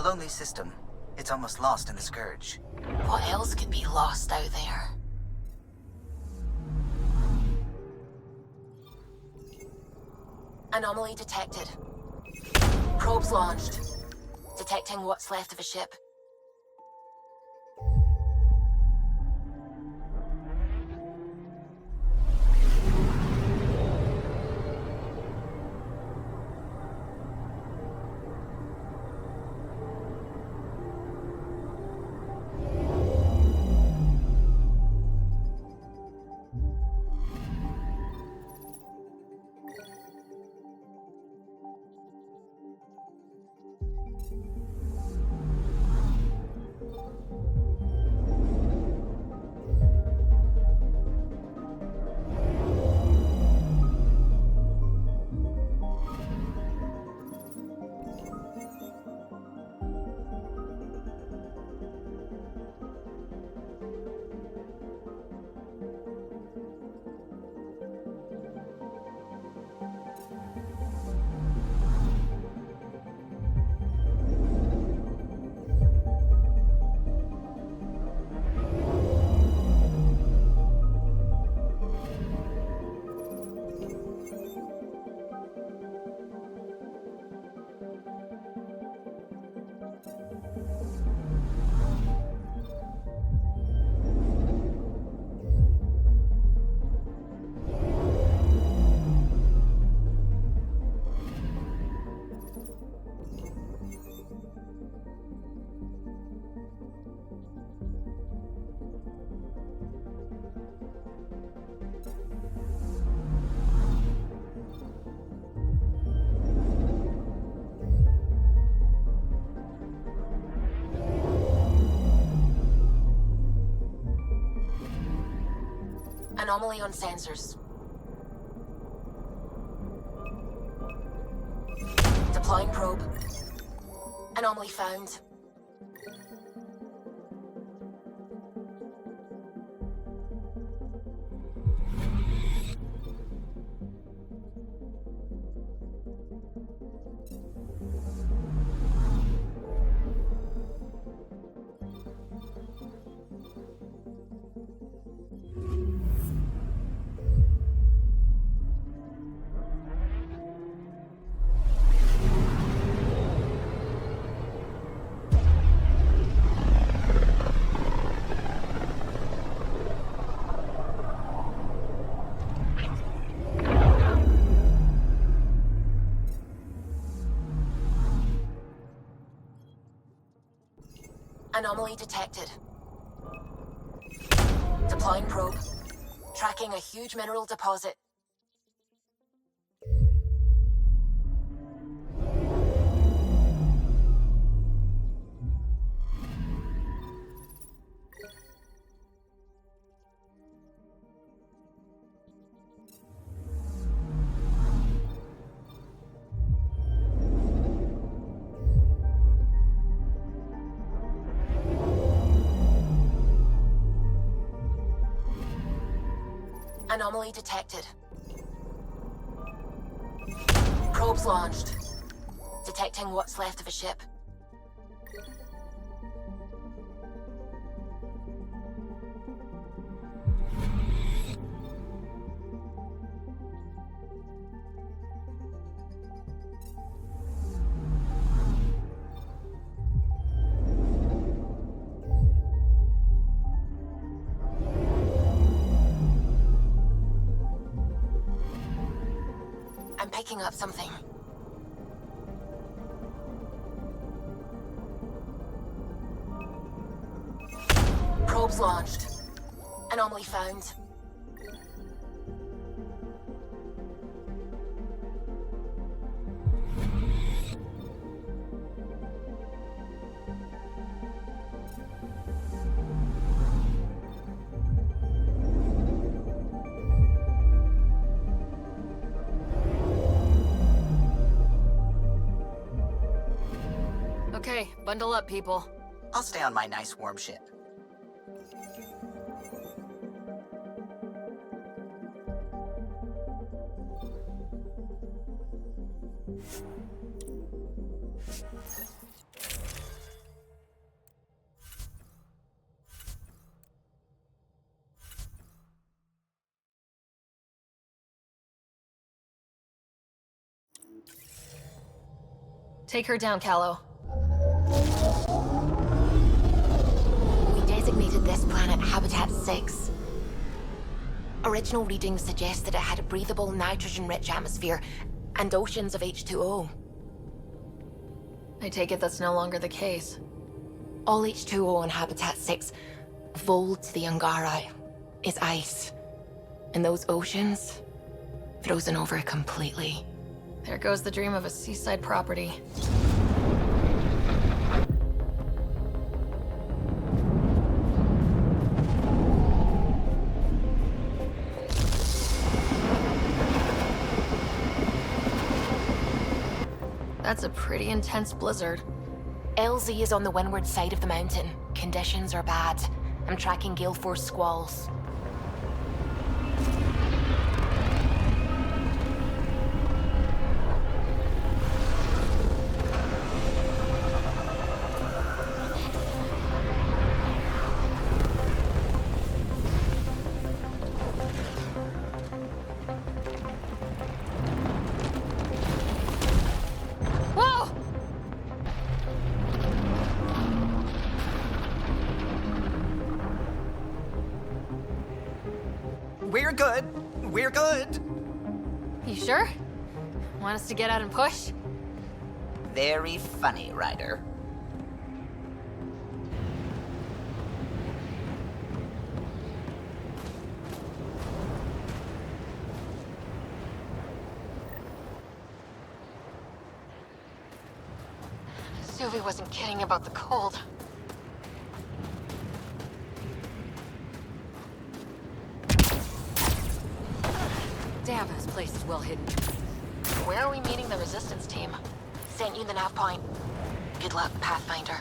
A lonely system. It's almost lost in the Scourge. What else could be lost out there? Anomaly detected. Probes launched. Detecting what's left of a ship. Anomaly on sensors. Deploying probe. Anomaly found. Anomaly detected. Deploying probe. Tracking a huge mineral deposit. Anomaly detected. Probes launched. Detecting what's left of a ship. I'm picking up something. Probes launched. Anomaly found. Okay, bundle up, people. I'll stay on my nice warm ship. Take her down, Callow. We designated this planet Habitat 6. Original readings suggest that it had a breathable, nitrogen-rich atmosphere and oceans of H2O. I take it that's no longer the case. All H2O on Habitat 6, Voeld to the Angara, is ice. And those oceans, frozen over completely. There goes the dream of a seaside property. That's a pretty intense blizzard. Ellise is on the windward side of the mountain. Conditions are bad. I'm tracking gale force squalls. We're good. We're good. You sure? Want us to get out and push? Very funny, Ryder. Suvi wasn't kidding about the cold. Damn, this place is well hidden. Where are we meeting the resistance team? Sent you the nav point. Good luck, Pathfinder.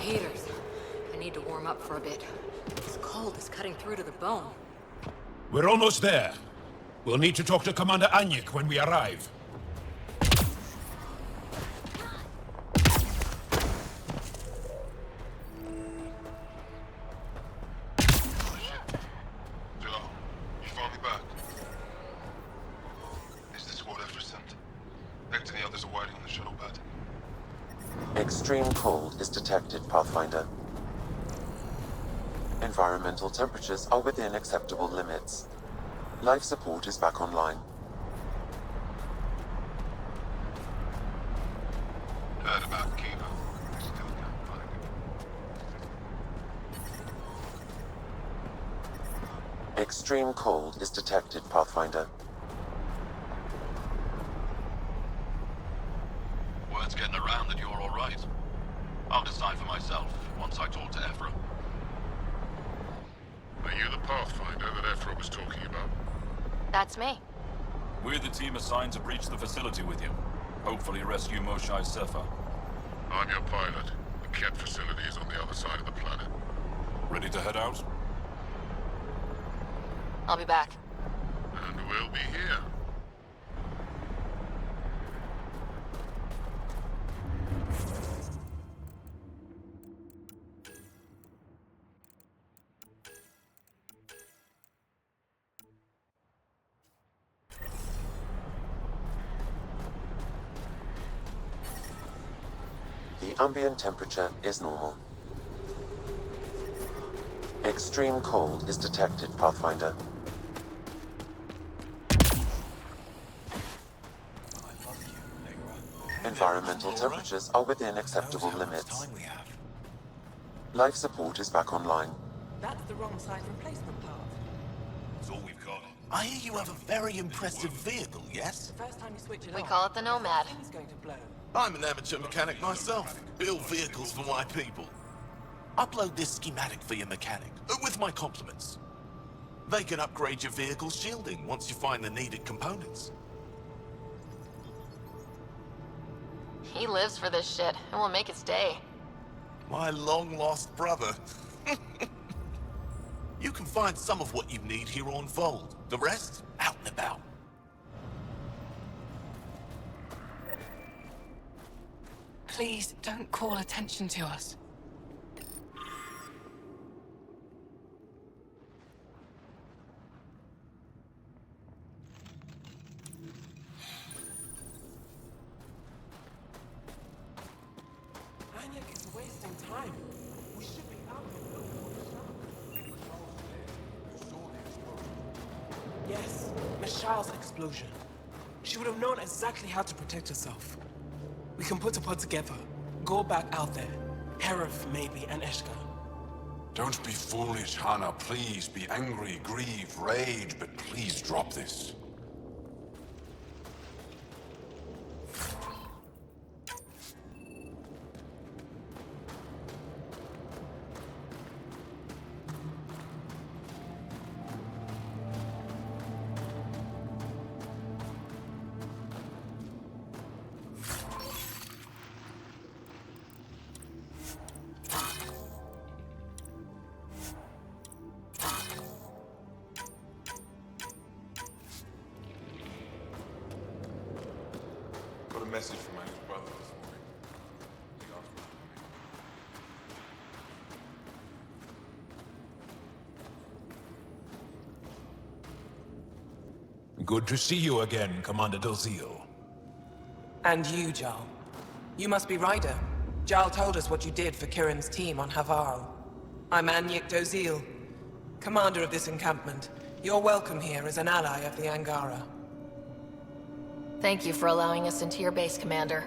Haters. I need to warm up for a bit. This cold is cutting through to the bone. We're almost there. We'll need to talk to Commander Anyik when we arrive. Hello. You found me back. Is this what Ephra sent? Hector and the others are waiting on the shuttle pad. Extreme cold is detected, Pathfinder. Environmental temperatures are within acceptable limits. Life support is back online. Heard about Kiva. Still can't find him. Extreme cold is detected, Pathfinder. Word's getting around that you're all right. I'll decide for myself once I talk to Ephra. Are you the Pathfinder that Ephra was talking about? That's me. We're the team assigned to breach the facility with you. Hopefully rescue Moshai's Sefa. I'm your pilot. The Kett facility is on the other side of the planet. Ready to head out? I'll be back. And we'll be here. The ambient temperature is normal. Extreme cold is detected, Pathfinder. Environmental temperatures are within acceptable limits. Life support is back online. That's the wrong side replacement part. That's all we've got. I hear you have a very impressive vehicle, yes? The first time you switch it We on, call it the Nomad. thing's going to blow. I'm an amateur mechanic myself. Build vehicles for my people. Upload this schematic for your mechanic, with my compliments. They can upgrade your vehicle's shielding once you find the needed components. He lives for this shit, and will make it stay. My long-lost brother. You can find some of what you need here on Voeld. The rest, out and about. Please, don't call attention to us. Anyek is wasting time. We should be out there looking for the Yes, Michelle's explosion. She would have known exactly how to protect herself. We can put a pod together. Go back out there. Herif, maybe, and Eshka. Don't be foolish, Hannah. Please be angry, grieve, rage, but please drop this. Got a message from my brother this morning. He asked me to come. Good to see you again, Commander Dozil. And you, Jarl. You must be Ryder. Jarl told us what you did for Kirin's team on Havarl. I'm Anyek Dozil, commander of this encampment. You're welcome here as an ally of the Angara. Thank you for allowing us into your base, Commander.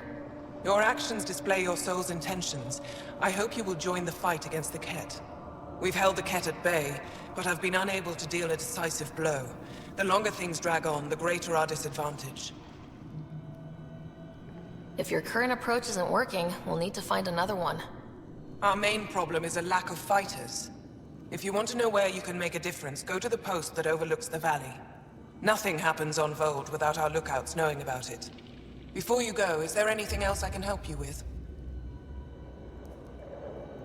Your actions display your soul's intentions. I hope you will join the fight against the Ket. We've held the Ket at bay, but have been unable to deal a decisive blow. The longer things drag on, the greater our disadvantage. If your current approach isn't working, we'll need to find another one. Our main problem is a lack of fighters. If you want to know where you can make a difference, go to the post that overlooks the valley. Nothing happens on Voeld without our lookouts knowing about it. Before you go, is there anything else I can help you with?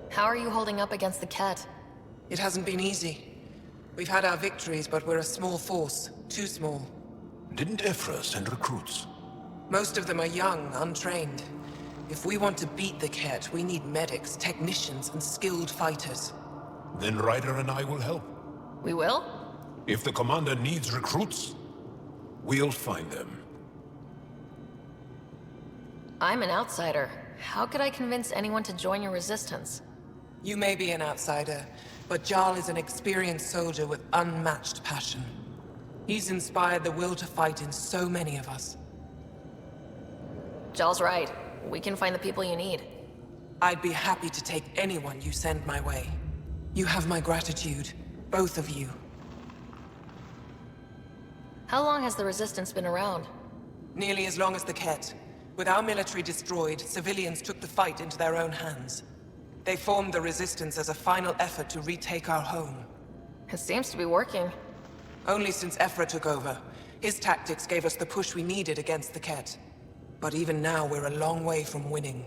How are you holding up against the Ket? It hasn't been easy. We've had our victories, but we're a small force. Too small. Didn't Ephra send recruits? Most of them are young, untrained. If we want to beat the Ket, we need medics, technicians, and skilled fighters. Then Ryder and I will help. We will? If the commander needs recruits, we'll find them. I'm an outsider. How could I convince anyone to join your resistance? You may be an outsider, but Jarl is an experienced soldier with unmatched passion. He's inspired the will to fight in so many of us. Jarl's right. We can find the people you need. I'd be happy to take anyone you send my way. You have my gratitude, both of you. How long has the Resistance been around? Nearly as long as the Ket. With our military destroyed, civilians took the fight into their own hands. They formed the Resistance as a final effort to retake our home. It seems to be working. Only since Ephra took over. His tactics gave us the push we needed against the Ket. But even now, we're a long way from winning.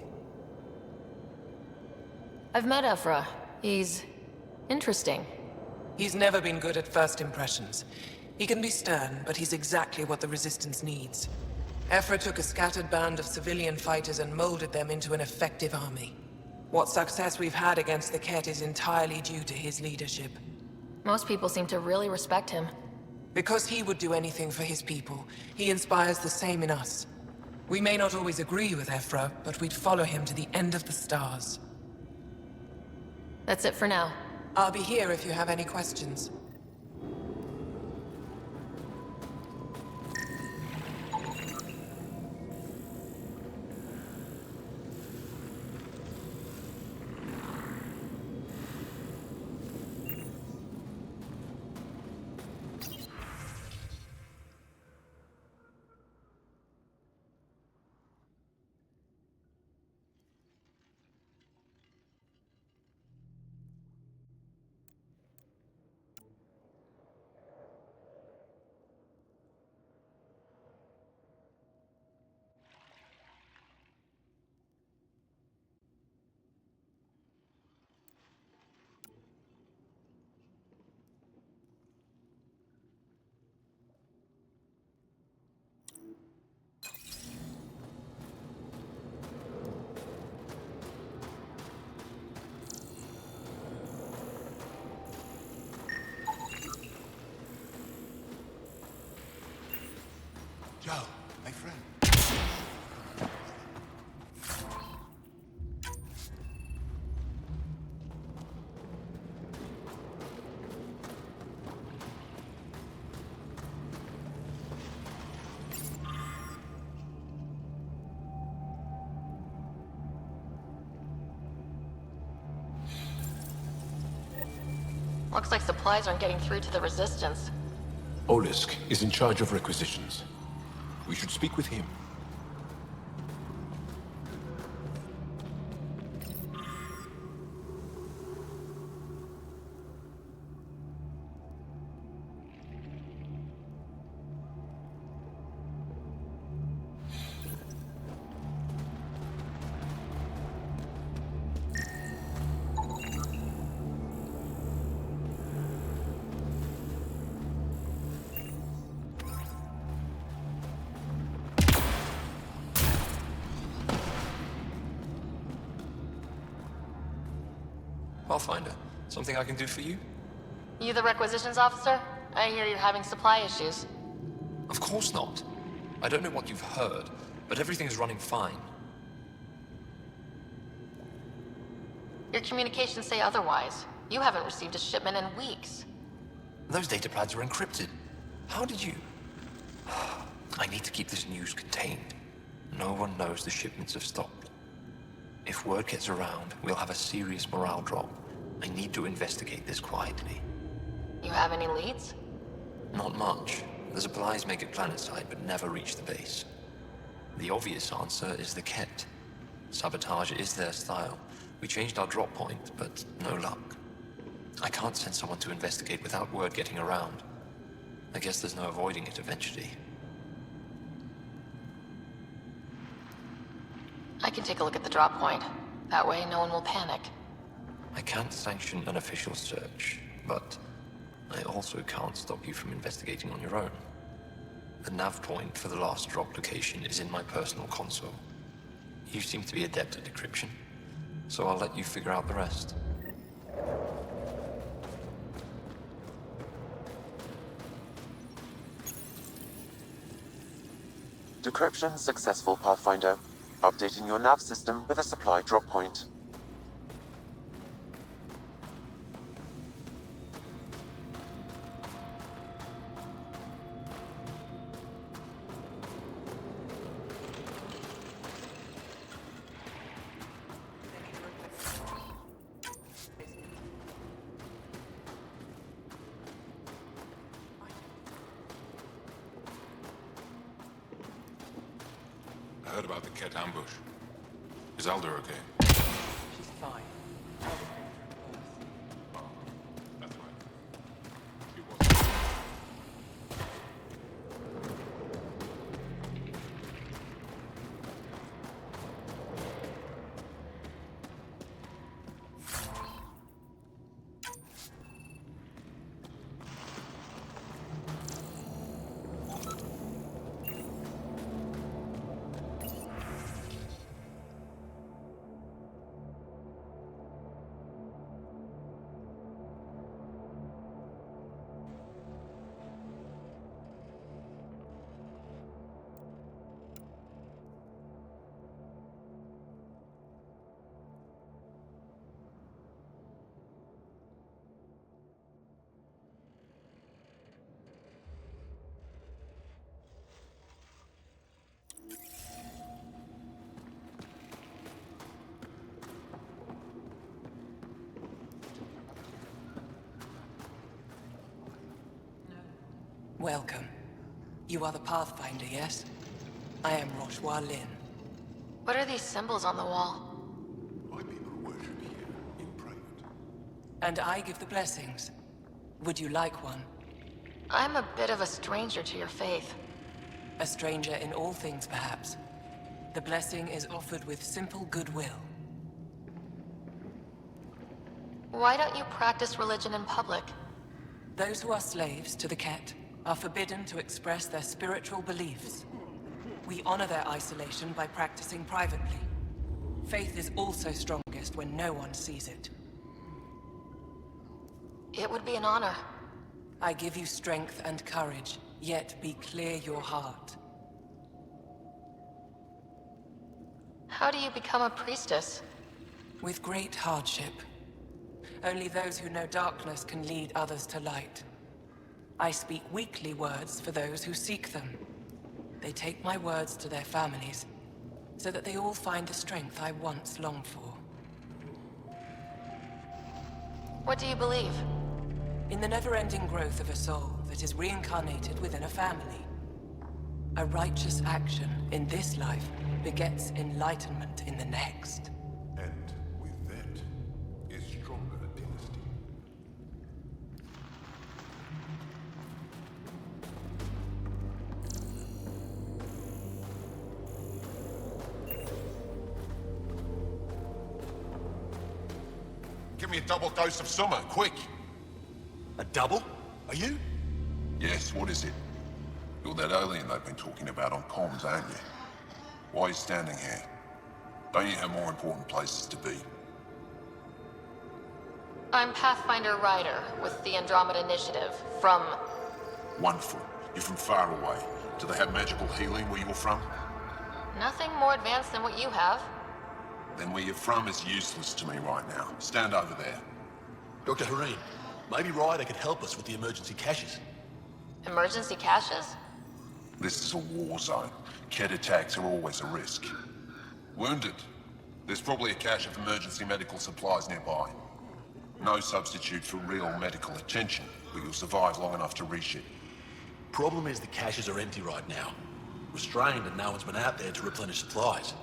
I've met Ephra. He's interesting. He's never been good at first impressions. He can be stern, but he's exactly what the Resistance needs. Ephra took a scattered band of civilian fighters and molded them into an effective army. What success we've had against the Ket is entirely due to his leadership. Most people seem to really respect him. Because he would do anything for his people, he inspires the same in us. We may not always agree with Ephra, but we'd follow him to the end of the stars. That's it for now. I'll be here if you have any questions. Joe, my friend. Looks like supplies aren't getting through to the Resistance. Olisk is in charge of requisitions. We should speak with him. Pathfinder, something I can do for you? You the requisitions officer? I hear you're having supply issues. Of course not. I don't know what you've heard, but everything's running fine. Your communications say otherwise. You haven't received a shipment in weeks. Those datapads are encrypted. How did you... I need to keep this news contained. No one knows the shipments have stopped. If word gets around, we'll have a serious morale drop. I need to investigate this quietly. You have any leads? Not much. The supplies make it planetside, but never reach the base. The obvious answer is the Ket. Sabotage is their style. We changed our drop point, but no luck. I can't send someone to investigate without word getting around. I guess there's no avoiding it eventually. I can take a look at the drop point. That way, no one will panic. I can't sanction an official search, but I also can't stop you from investigating on your own. The nav point for the last drop location is in my personal console. You seem to be adept at decryption, so I'll let you figure out the rest. Decryption successful, Pathfinder. Updating your nav system with a supply drop point. I heard about the Ket ambush. Is Alder okay? She's fine. That's right. She was. Welcome. You are the Pathfinder, yes? I am Roshua Lin. What are these symbols on the wall? My people worship here in private. And I give the blessings. Would you like one? I'm a bit of a stranger to your faith. A stranger in all things, perhaps. The blessing is offered with simple goodwill. Why don't you practice religion in public? Those who are slaves to the Ket are forbidden to express their spiritual beliefs. We honor their isolation by practicing privately. Faith is also strongest when no one sees it. It would be an honor. I give you strength and courage, yet be clear your heart. How do you become a priestess? With great hardship. Only those who know darkness can lead others to light. I speak weekly words for those who seek them. They take my words to their families, so that they all find the strength I once longed for. What do you believe? In the never-ending growth of a soul that is reincarnated within a family. A righteous action in this life begets enlightenment in the next. And with that, is stronger dynasty. Give me a double dose of summer, quick! A double? Are you? Yes, what is it? You're that alien they've been talking about on comms, aren't you? Why are you standing here? Don't you have more important places to be? I'm Pathfinder Ryder with the Andromeda Initiative from... Wonderful. You're from far away. Do they have magical healing where you're from? Nothing more advanced than what you have. Then where you're from is useless to me right now. Stand over there. Dr. Hareen, maybe Ryder could help us with the emergency caches. Emergency caches? This is a war zone. Ket attacks are always a risk. Wounded? There's probably a cache of emergency medical supplies nearby. No substitute for real medical attention, but you'll survive long enough to reship. Problem is the caches are empty right now. Restrained and no one's been out there to replenish supplies.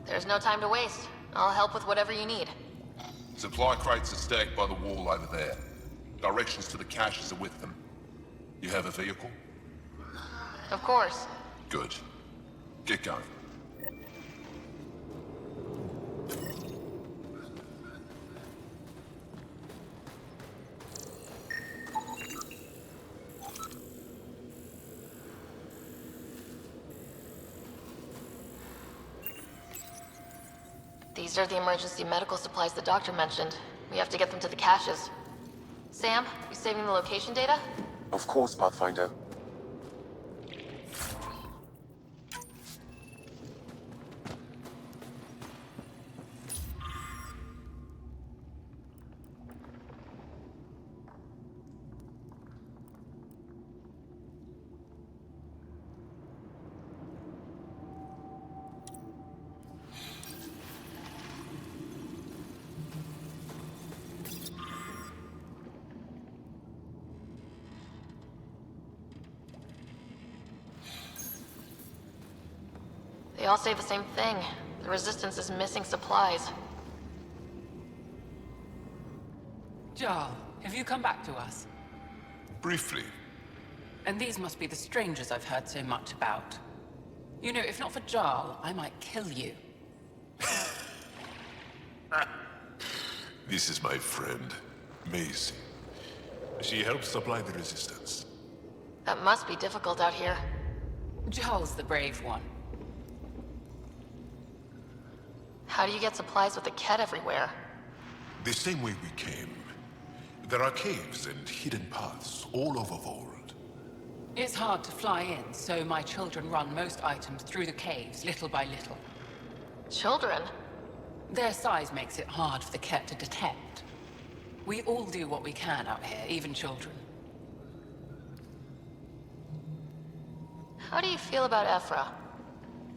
There's no time to waste. I'll help with whatever you need. Supply crates are stacked by the wall over there. Directions to the caches are with them. You have a vehicle? Of course. Good. Get going. These are the emergency medical supplies the doctor mentioned. We have to get them to the caches. Sam, you saving the location data? Of course, Pathfinder. They all say the same thing. The Resistance is missing supplies. Jarl, have you come back to us? Briefly. And these must be the strangers I've heard so much about. You know, if not for Jarl, I might kill you. This is my friend, Maisie. She helps supply the Resistance. That must be difficult out here. Jarl's the brave one. How do you get supplies with the Ket everywhere? The same way we came. There are caves and hidden paths all over Voeld. It's hard to fly in, so my children run most items through the caves, little by little. Children? Their size makes it hard for the Ket to detect. We all do what we can out here, even children. How do you feel about Ephra?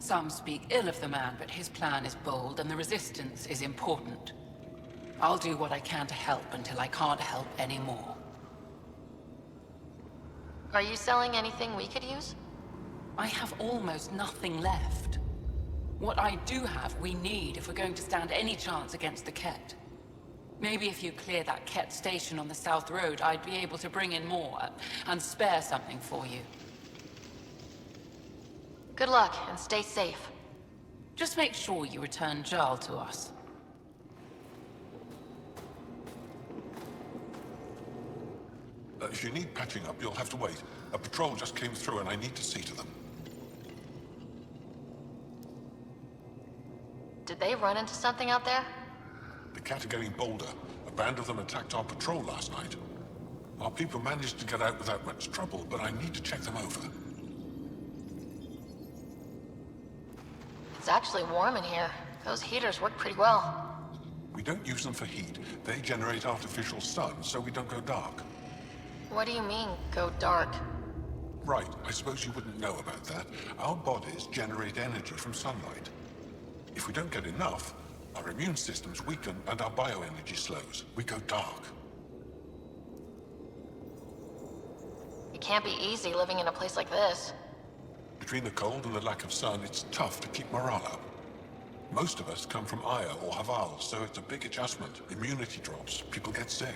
Some speak ill of the man, but his plan is bold, and the Resistance is important. I'll do what I can to help until I can't help anymore. Are you selling anything we could use? I have almost nothing left. What I do have, we need if we're going to stand any chance against the Ket. Maybe if you clear that Ket station on the South Road, I'd be able to bring in more, and spare something for you. Good luck, and stay safe. Just make sure you return Jarl to us. If you need patching up, you'll have to wait. A patrol just came through and I need to see to them. Did they run into something out there? The Cat are getting bolder. A band of them attacked our patrol last night. Our people managed to get out without much trouble, but I need to check them over. It's actually warm in here. Those heaters work pretty well. We don't use them for heat. They generate artificial sun, so we don't go dark. What do you mean, go dark? Right, I suppose you wouldn't know about that. Our bodies generate energy from sunlight. If we don't get enough, our immune systems weaken and our bioenergy slows. We go dark. It can't be easy living in a place like this. Between the cold and the lack of sun, it's tough to keep morale up. Most of us come from Aya or Haval, so it's a big adjustment. Immunity drops, people get sick.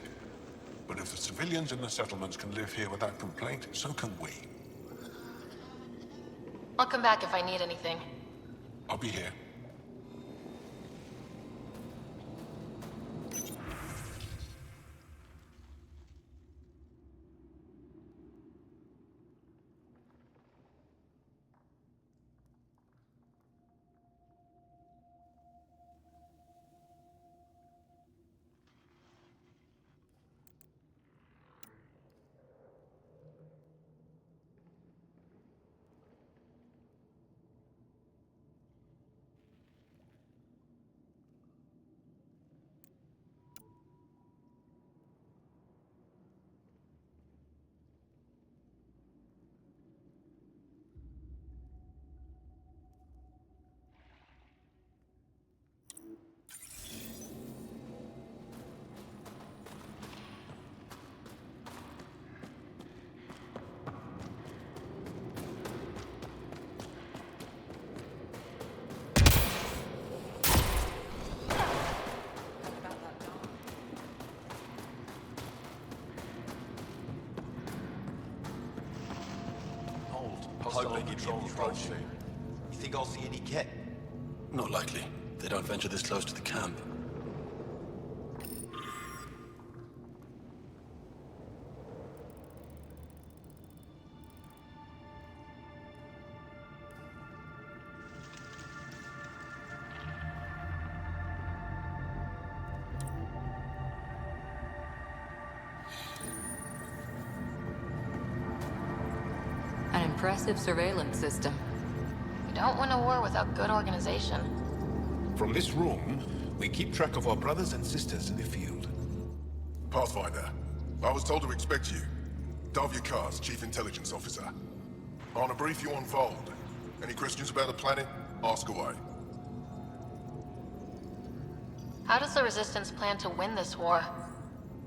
But if the civilians in the settlements can live here without complaint, so can we. I'll come back if I need anything. I'll be here. Hope they give you control soon. You think I'll see any kit? Not likely. They don't venture this close to the camp. An impressive surveillance system. You don't win a war without good organization. From this room, we keep track of our brothers and sisters in the field. Pathfinder, I was told to expect you. Davia Kars, Chief Intelligence Officer. I want to brief you on Voeld. Any questions about the planet? Ask away. How does the Resistance plan to win this war?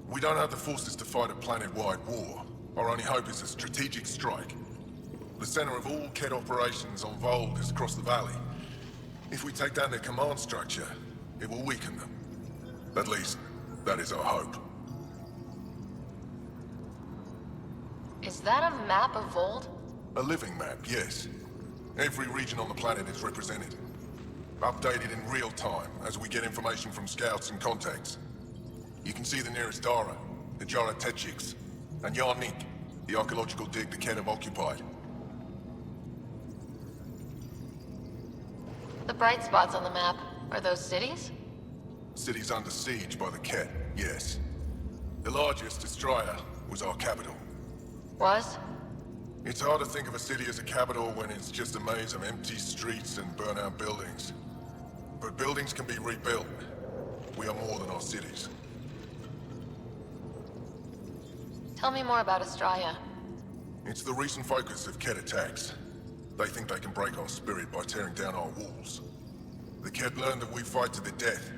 We don't have the forces to fight a planet-wide war. Our only hope is a strategic strike. The center of all Kett operations on Voeld is across the valley. If we take down their command structure, it will weaken them. At least, that is our hope. Is that a map of Voeld? A living map, yes. Every region on the planet is represented. Updated in real time as we get information from scouts and contacts. You can see the nearest Dara, the Jara Tetchiks, and Yarnik, the archaeological dig the Kett have occupied. The bright spots on the map, are those cities? Cities under siege by the Kett, yes. The largest, Estraya, was our capital. Was? It's hard to think of a city as a capital when it's just a maze of empty streets and burnt-out buildings. But buildings can be rebuilt. We are more than our cities. Tell me more about Estraya. It's the recent focus of Kett attacks. They think they can break our spirit by tearing down our walls. The Kett learned that we fight to the death,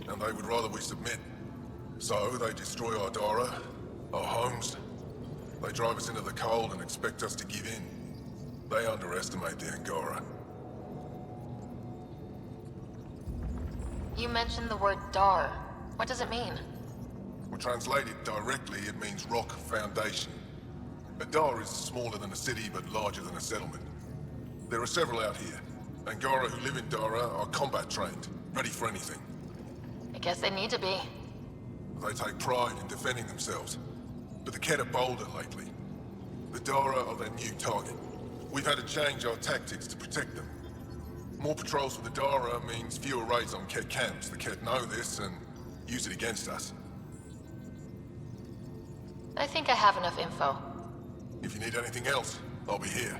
and they would rather we submit. So they destroy our Dara, our homes. They drive us into the cold and expect us to give in. They underestimate the Angara. You mentioned the word Dar. What does it mean? Well, translated directly, it means rock foundation. A Dar is smaller than a city, but larger than a settlement. There are several out here. Angara who live in Dara are combat trained, ready for anything. I guess they need to be. They take pride in defending themselves. But the Kett are bolder lately. The Dara are their new target. We've had to change our tactics to protect them. More patrols for the Dara means fewer raids on Kett camps. The Kett know this and use it against us. I think I have enough info. If you need anything else, I'll be here.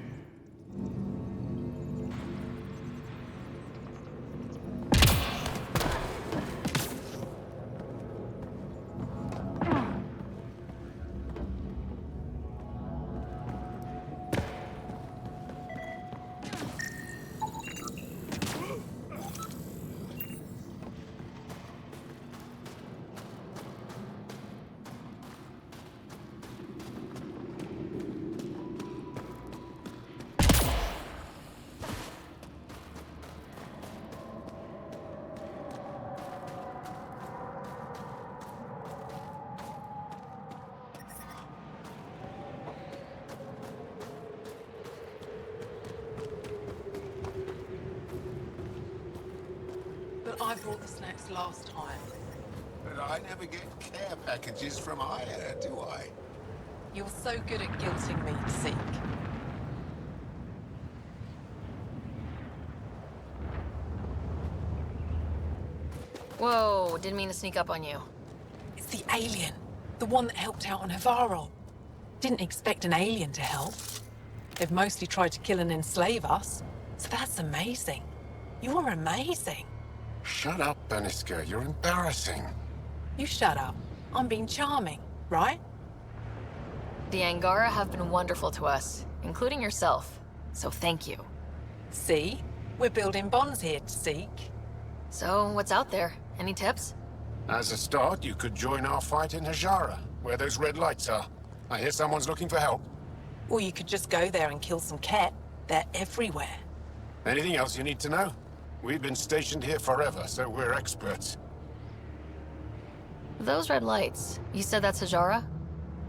I brought the snacks last time. But I never get care packages from Aya, do I? You're so good at guilting me to seek. Whoa, didn't mean to sneak up on you. It's the alien. The one that helped out on Havarl. Didn't expect an alien to help. They've mostly tried to kill and enslave us. So that's amazing. You are amazing. Shut up, Beniska. You're embarrassing. You shut up. I'm being charming, right? The Angara have been wonderful to us, including yourself. So thank you. See? We're building bonds here to seek. So, what's out there? Any tips? As a start, you could join our fight in Hajara, where those red lights are. I hear someone's looking for help. Or you could just go there and kill some Ket. They're everywhere. Anything else you need to know? We've been stationed here forever, so we're experts. Those red lights, you said that's Hajara?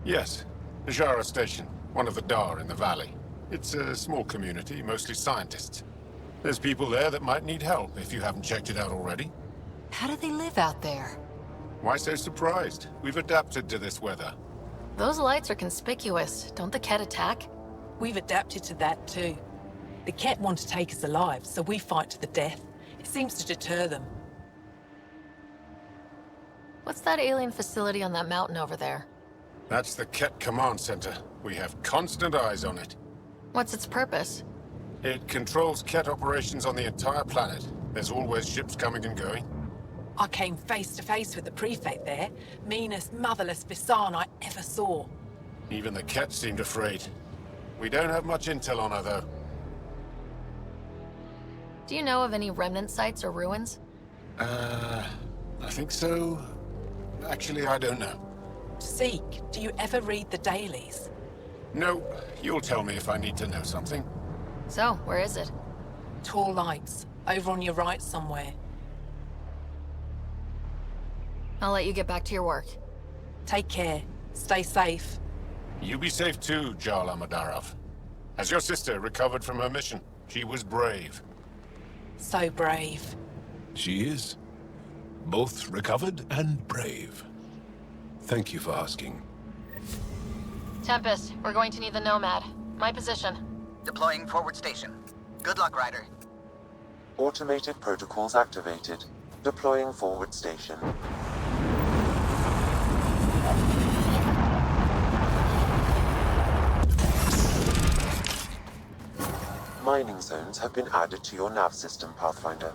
Yes. Hajara Station, one of the Dar in the valley. It's a small community, mostly scientists. There's people there that might need help, if you haven't checked it out already. How do they live out there? Why so surprised? We've adapted to this weather. Those lights are conspicuous. Don't the Ket attack? We've adapted to that too. The Ket want to take us alive, so we fight to the death. It seems to deter them. What's that alien facility on that mountain over there? That's the Ket Command Center. We have constant eyes on it. What's its purpose? It controls Ket operations on the entire planet. There's always ships coming and going. I came face to face with the prefect there. Meanest, motherless Visan I ever saw. Even the Ket seemed afraid. We don't have much intel on her, though. Do you know of any remnant sites or ruins? I think so. Actually, I don't know. Seek, do you ever read the dailies? No, you'll tell me if I need to know something. So, where is it? Tall lights, over on your right somewhere. I'll let you get back to your work. Take care. Stay safe. You be safe too, Jarl Amadarov. Has your sister recovered from her mission? She was brave. So brave. She is. Both recovered and brave. Thank you for asking. Tempest, we're going to need the Nomad. My position. Deploying forward station. Good luck, Ryder. Automated protocols activated. Deploying forward station. Mining zones have been added to your nav system, Pathfinder.